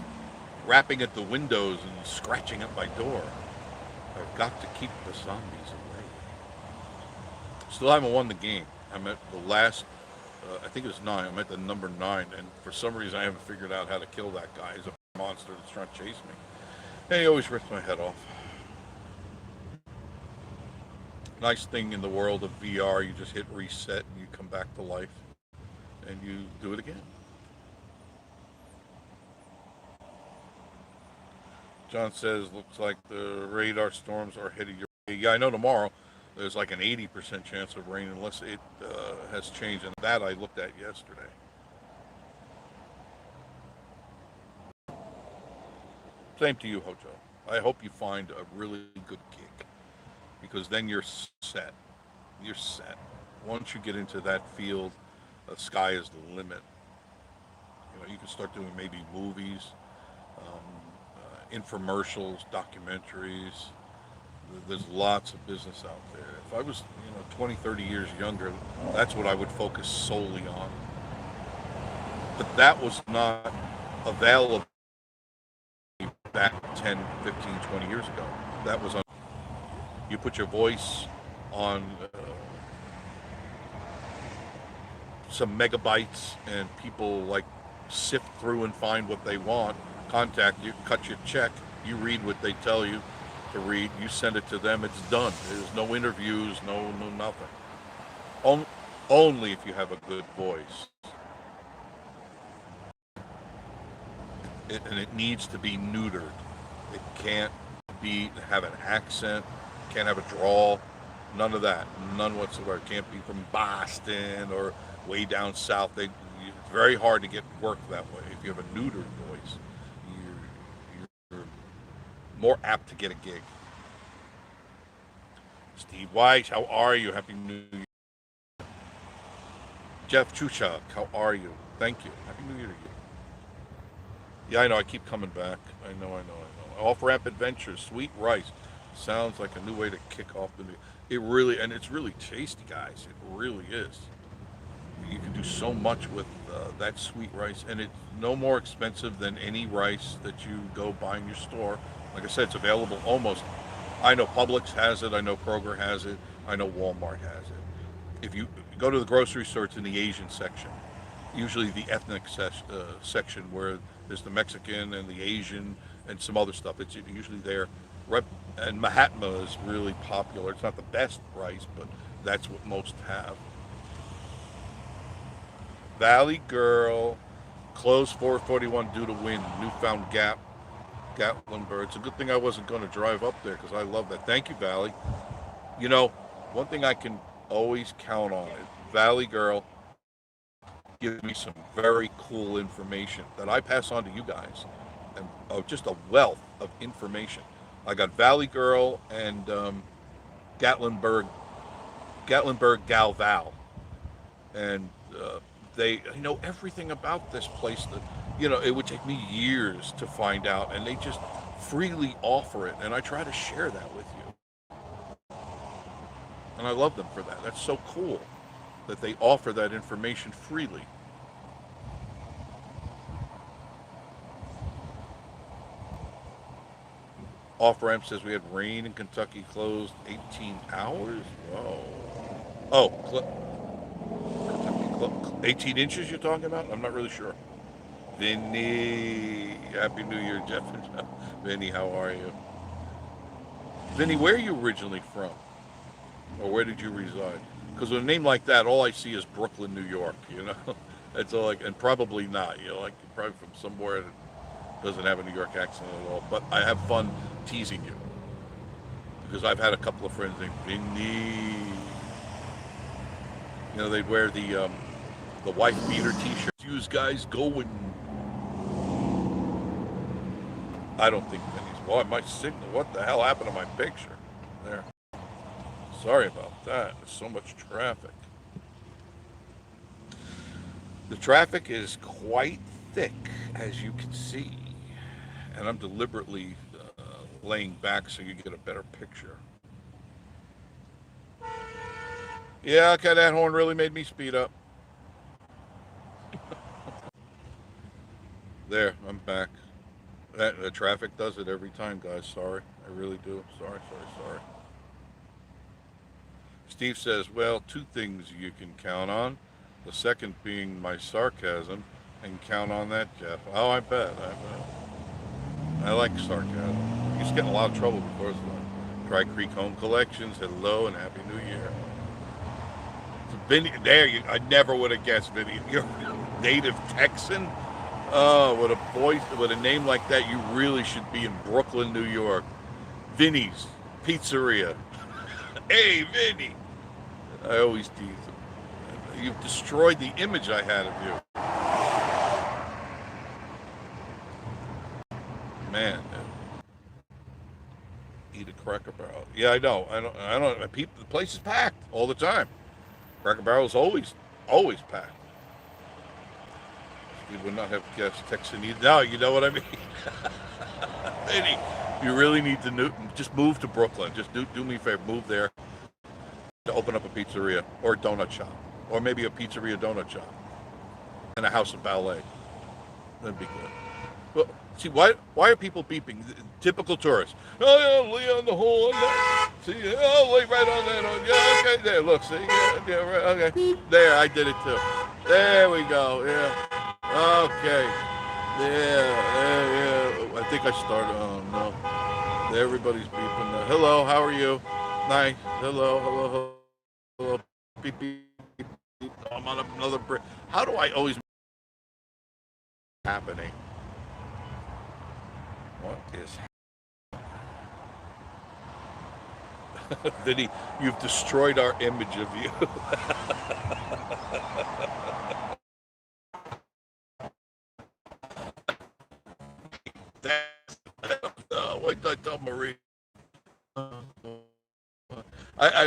rapping at the windows and scratching at my door. I've got to keep the zombies away. Still haven't won the game. I'm at the last, I think it was 9. I'm at the number 9, and for some reason I haven't figured out how to kill that guy. He's a monster that's trying to chase me. And he always rips my head off. Nice thing in the world of VR, you just hit reset and you come back to life and you do it again. John says, looks like the radar storms are headed your way. Yeah, I know tomorrow there's like an 80% chance of rain unless it has changed. And that I looked at yesterday. Same to you, Hojo. I hope you find a really good gig, because then you're set. You're set. Once you get into that field, the sky is the limit. You can start doing maybe movies, infomercials, documentaries. There's lots of business out there. If I was, 20, 30 years younger, that's what I would focus solely on. But that was not available back 10, 15, 20 years ago. That was on. You put your voice on some megabytes and people sift through and find what they want contact you, cut your check, you read what they tell you to read, you send it to them, it's done. There's no interviews, no nothing. On, only if you have a good voice. And it needs to be neutered. It can't have an accent, can't have a drawl, none of that, none whatsoever. It can't be from Boston or way down south. It's very hard to get work that way. If you have a neutered voice, you're more apt to get a gig. Steve Weiss, how are you? Happy New Year. Jeff Chuchak, how are you? Thank you. Happy New Year to you. Yeah, I know. I keep coming back. I know. Off-ramp adventures, sweet rice. Sounds like a new way to kick off the new. It's really tasty, guys. It really is. You can do so much with that sweet rice, and it's no more expensive than any rice that you go buy in your store. Like I said, it's available almost. I know Publix has it. I know Kroger has it. I know Walmart has it. If you go to the grocery store, it's in the Asian section. Usually the ethnic section where there's the Mexican and the Asian and some other stuff. It's usually there. And Mahatma is really popular. It's not the best rice, but that's what most have. Valley Girl, closed 441 due to wind. Newfound Gatlinburg. It's a good thing I wasn't going to drive up there because I love that. Thank you, Valley. You know, one thing I can always count on is Valley Girl gives me some very cool information that I pass on to you guys. And just a wealth of information. I got Valley Girl and Gatlinburg Gal Val. And they know everything about this place that, it would take me years to find out. And they just freely offer it. And I try to share that with you. And I love them for that. That's so cool that they offer that information freely. Off-ramp says we had rain in Kentucky, closed 18 hours. Whoa. Kentucky 18 inches you're talking about? I'm not really sure. Vinny, Happy New Year, Jeff. Vinny, how are you? Vinny, where are you originally from? Or where did you reside? Because with a name like that, all I see is Brooklyn, New York, That's all and probably not, like you're probably from somewhere that doesn't have a New York accent at all. But I have fun teasing you. Because I've had a couple of friends named Vinny. They'd wear the wife beater t-shirts. Use guys going. I don't think Vinny's. Boy, my signal. What the hell happened to my picture? There. Sorry about that. There's so much traffic. The traffic is quite thick, as you can see. And I'm deliberately laying back so you get a better picture. Yeah, okay, that horn really made me speed up. There, I'm back. The traffic does it every time, guys. Sorry. I really do. Sorry. Steve says, well, two things you can count on. The second being my sarcasm, and count on that, Jeff. Oh, I bet. I like sarcasm. Used to get in a lot of trouble before. Dry Creek Home Collections, hello and Happy New Year. Vinny, I never would have guessed, Vinny. You're a native Texan? Oh, with a voice, with a name like that, you really should be in Brooklyn, New York. Vinny's Pizzeria. Hey, Vinny. I always tease him. You've destroyed the image I had of you. Man. Eat a Cracker Barrel. Yeah, I know. I don't. The place is packed all the time. Cracker Barrel is always packed. You would not have guessed Texan either. No, you know what I mean? Vinny, you really need to just move to Brooklyn. Just do me a favor. Move there to open up a pizzeria or a donut shop. Or maybe a pizzeria donut shop. And a house of ballet. That'd be good. Well, see, why are people beeping? Typical tourists. Oh, yeah, Leon the Horn. See, wait right on that. Yeah, okay, there, look, see? Yeah, right, okay. There, I did it too. There we go, yeah. Okay. Yeah. I think I started. Oh no, everybody's beeping. Hello, how are you? Nice. Hello. Beep beep beep. I'm on another break. How do I always happening? What is Vinny? You've destroyed our image of you. What did I tell Marie?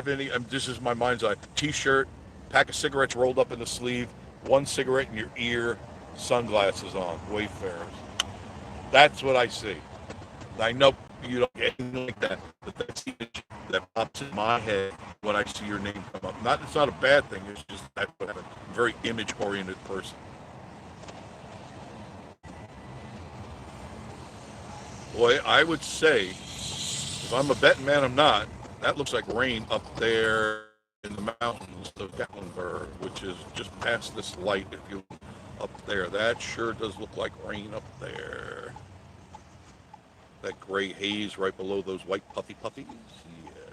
Vinny, this is my mind's eye. T-shirt, pack of cigarettes rolled up in the sleeve, one cigarette in your ear, sunglasses on, Wayfarers. That's what I see. I know you don't get anything like that, but that's the image that pops in my head when I see your name come up. It's not a bad thing. It's just that's what happens. I'm a very image-oriented person. Boy, I would say, if I'm a betting man, I'm not. That looks like rain up there in the mountains of Gatlinburg, which is just past this light. If you up there, that sure does look like rain up there. That gray haze right below those white puffy puffies. Yes.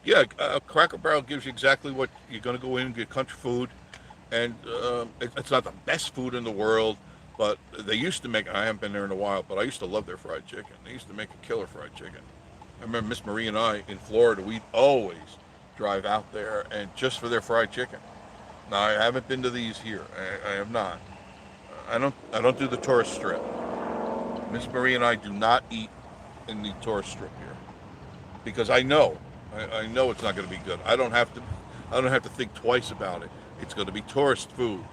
Yeah, Cracker Barrel gives you exactly what you're going to go in and get country food, and it's not the best food in the world, but they used to make. I haven't been there in a while, but I used to love their fried chicken. They used to make a killer fried chicken. I remember Miss Marie and I in Florida. We'd always drive out there and just for their fried chicken. Now I haven't been to these here. I have not. I don't do the tourist strip. Miss Marie and I do not eat in the tourist strip here because I know it's not going to be good. I don't have to think twice about it. It's going to be tourist food,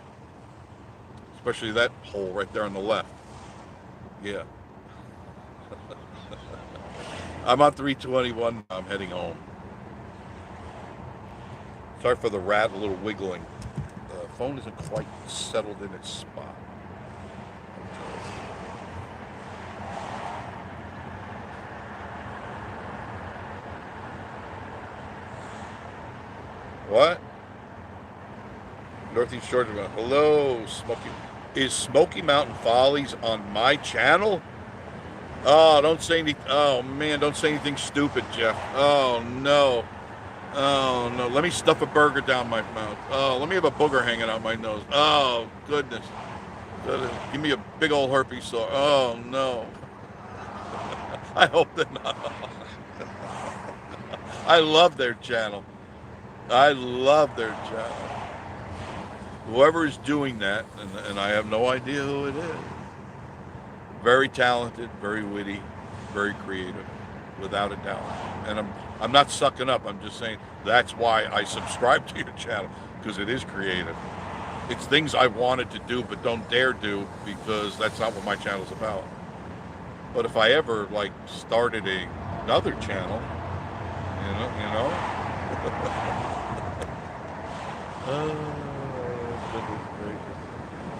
especially that hole right there on the left. Yeah, I'm on 321. I'm heading home. Sorry for the rat, a little wiggling. The phone isn't quite settled in its spot. What? Northeast Georgia. Hello, Smoky. Is Smoky Mountain Follies on my channel? Oh, don't say any. Oh man, don't say anything stupid, Jeff. Oh no. Oh no. Let me stuff a burger down my mouth. Oh, let me have a booger hanging out my nose. Oh goodness. Give me a big old herpes sore. Oh no. I hope they're not. I love their channel. I love their channel. Whoever is doing that, and I have no idea who it is. Very talented, very witty, very creative, without a doubt. And I'm not sucking up. I'm just saying that's why I subscribe to your channel because it is creative. It's things I wanted to do but don't dare do because that's not what my channel's about. But if I ever like started another channel, you know.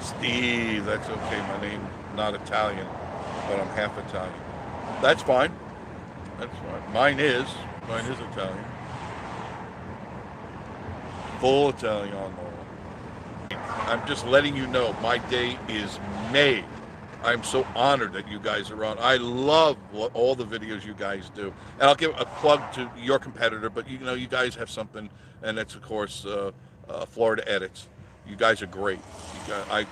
Steve, that's okay. My name not Italian, but I'm half Italian. That's fine. That's fine. Mine is Italian. Full Italiano. I'm just letting you know my day is made. I'm so honored that you guys are on. I love all the videos you guys do. And I'll give a plug to your competitor, but you guys have something, and that's of course Florida Edits. You guys are great. I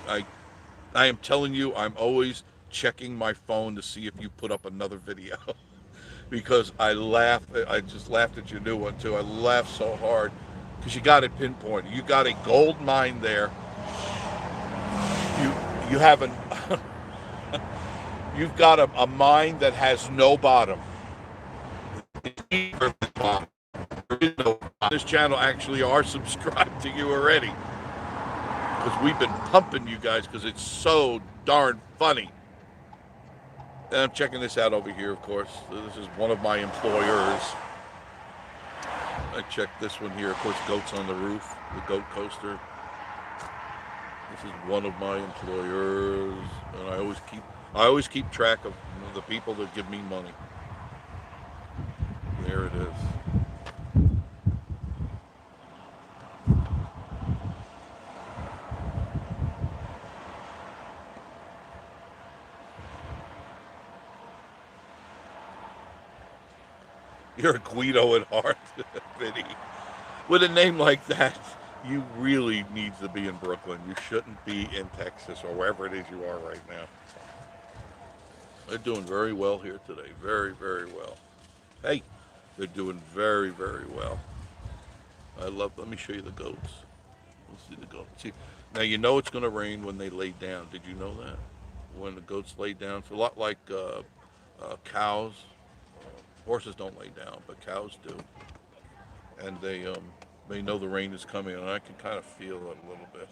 am telling you, I'm always checking my phone to see if you put up another video because I laugh. I just laughed at your new one too. I laughed so hard because you got it pinpointed. You got a gold mine there. You haven't. You've got a mine that has no bottom. This channel actually are subscribed to you already because we've been pumping you guys because it's so darn funny. And I'm checking this out over here, of course. This is one of my employers. I checked this one here, of course, Goats on the Roof, the goat coaster. This is one of my employers, and I always keep track of the people that give me money. There it is. You're a Guido at heart, Vinny. With a name like that, you really need to be in Brooklyn. You shouldn't be in Texas or wherever it is you are right now. They're doing very well here today. Very, very well. Hey, they're doing very, very well. I love. Let me show you the goats. Let's see the goats. See, now you know it's going to rain when they lay down. Did you know that? When the goats lay down, it's a lot like cows. Horses don't lay down, but cows do, and they know the rain is coming, and I can kind of feel it a little bit.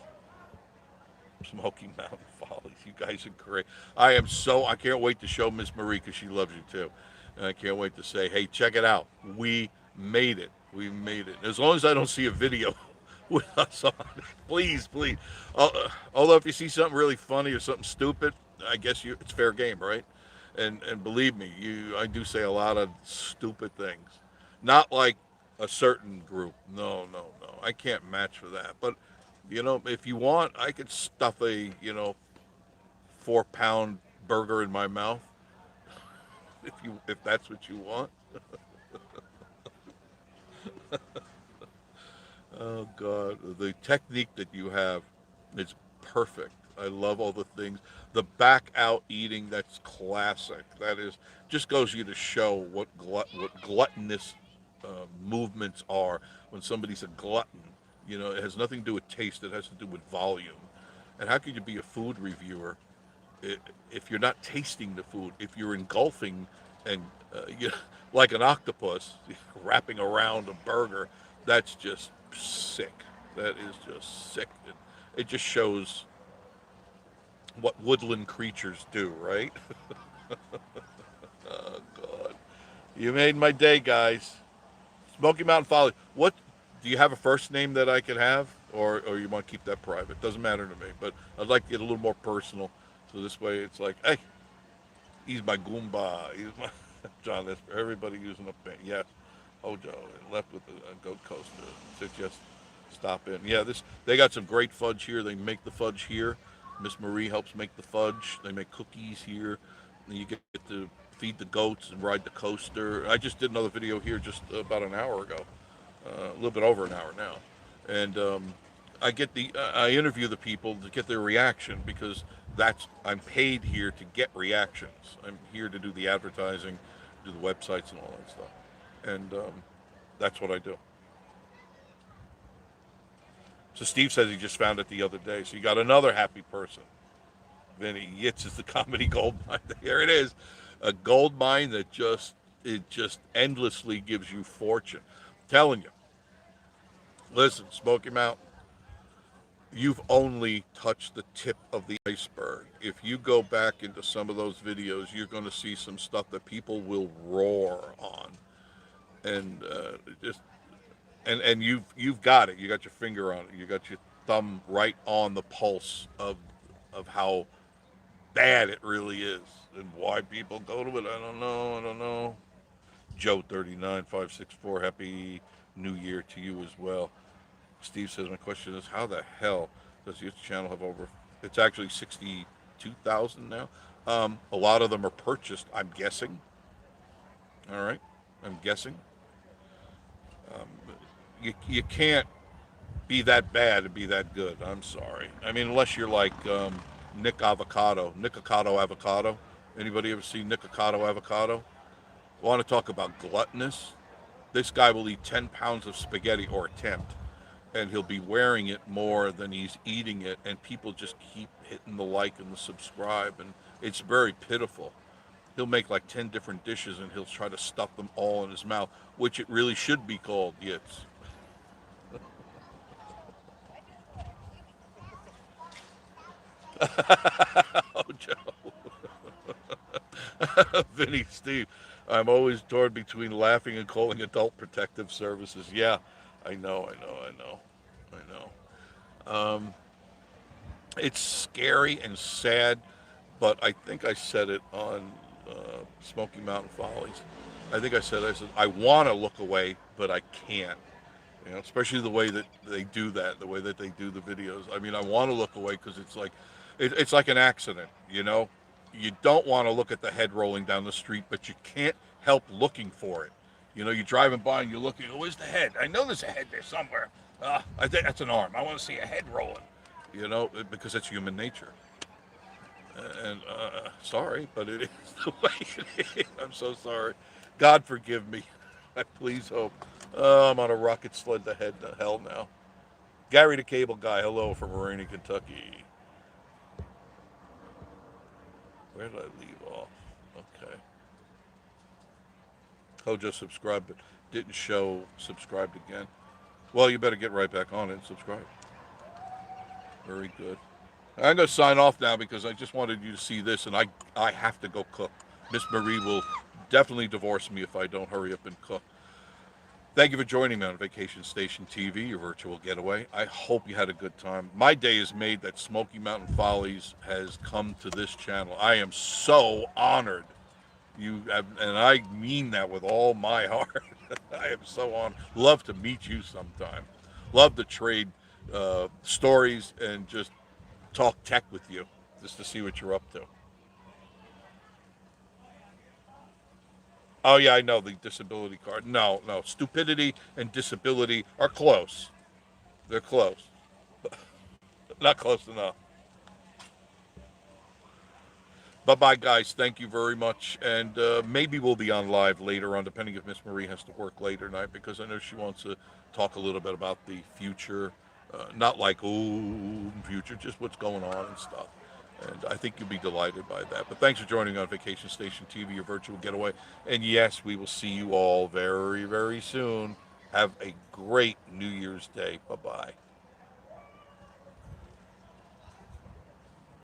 Smoky Mountain Follies. You guys are great. I can't wait to show Miss Marie because she loves you too. And I can't wait to say, hey, check it out. We made it. We made it. As long as I don't see a video with us on it, please, please. Although if you see something really funny or something stupid, I guess it's fair game, right? And believe me, I do say a lot of stupid things. Not like a certain group. No, no, no. I can't match for that. But if you want, I could stuff a 4-pound burger in my mouth if that's what you want. Oh God, the technique that you have is perfect. I love all the things. The back out eating, that's classic. That is just goes you to show what gluttonous movements are. When somebody's a glutton, it has nothing to do with taste. It has to do with volume. And how could you be a food reviewer if you're not tasting the food? If you're engulfing and like an octopus wrapping around a burger, that's just sick. That is just sick. It just shows what woodland creatures do, right? Oh God, you made my day, guys. Smoky Mountain Folly. What do you have a first name that I could have, or you want to keep that private? Doesn't matter to me, but I'd like to get a little more personal. So this way, it's like, hey, he's my Goomba. He's my John Esper. Everybody using a pen. Yes. Hojo left with a goat coaster. So just stop in. Yeah, they got some great fudge here. They make the fudge here. Miss Marie helps make the fudge. They make cookies here. And you get to feed the goats and ride the coaster. I just did another video here just about an hour ago, a little bit over an hour now, and I interview the people to get their reaction because I'm paid here to get reactions. I'm here to do the advertising, do the websites and all that stuff, and that's what I do. So Steve says he just found it the other day. So you got another happy person. Vinny Yitz is the comedy gold mine. Here it is, a gold mine that just endlessly gives you fortune. I'm telling you, listen, Smoky Mountain, you've only touched the tip of the iceberg. If you go back into some of those videos, you're going to see some stuff that people will roar on, and just and you've got it. You got your finger on it. You got your thumb right on the pulse of how bad it really is and why people go to it. I don't know. I don't know. Joe 39564, happy New Year to you as well. Steve says my question is how the hell does your channel have over? It's actually 62,000 now. A lot of them are purchased. I'm guessing. All right, I'm guessing. Um, you can't be that bad and be that good. I'm sorry. I mean, unless you're like Nick Avocado Avocado. Anybody ever seen Nick Avocado? Want to talk about gluttonous? This guy will eat 10 pounds of spaghetti or attempt, and he'll be wearing it more than he's eating it, and people just keep hitting the like and the subscribe, and it's very pitiful. He'll make like 10 different dishes, and he'll try to stuff them all in his mouth, which it really should be called yits. Oh, Joe. Vinny, Steve, I'm always torn between laughing and calling adult protective services. Yeah, I know, I know, I know, I know. It's scary and sad, but I think I said it on Smoky Mountain Follies. I said, I want to look away, but I can't. Especially the way that they do that, the way that they do the videos. I mean, I want to look away because it's like, it's like an accident. You don't want to look at the head rolling down the street, but you can't help looking for it. You know, you're driving by and you're looking, oh, where's the head? I know there's a head there somewhere. I think that's an arm. I want to see a head rolling. You know, because that's human nature. And sorry, but it is the way it is. I'm so sorry. God forgive me. I please hope. I'm on a rocket sled to head to hell now. Gary the Cable Guy, hello from Rainy, Kentucky. Where did I leave off? Okay. Hojo subscribed, but didn't show subscribed again. Well, you better get right back on it and subscribe. Very good. I'm going to sign off now because I just wanted you to see this, and I have to go cook. Miss Marie will definitely divorce me if I don't hurry up and cook. Thank you for joining me on Vacation Station TV, your virtual getaway. I hope you had a good time. My day is made that Smoky Mountain Follies has come to this channel. I am so honored. You have, and I mean that with all my heart. I am so honored. Love to meet you sometime. Love to trade stories and just talk tech with you, just to see what you're up to. Oh yeah, I know the disability card. No, no, stupidity and disability are close. They're close, not close enough. Bye bye, guys. Thank you very much. And maybe we'll be on live later on, depending if Miss Marie has to work later tonight, because I know she wants to talk a little bit about the future. Not like, oh, future, just what's going on and stuff. And I think you'll be delighted by that. But thanks for joining on Vacation Station TV, your virtual getaway. And yes, we will see you all very, very soon. Have a great New Year's Day. Bye bye.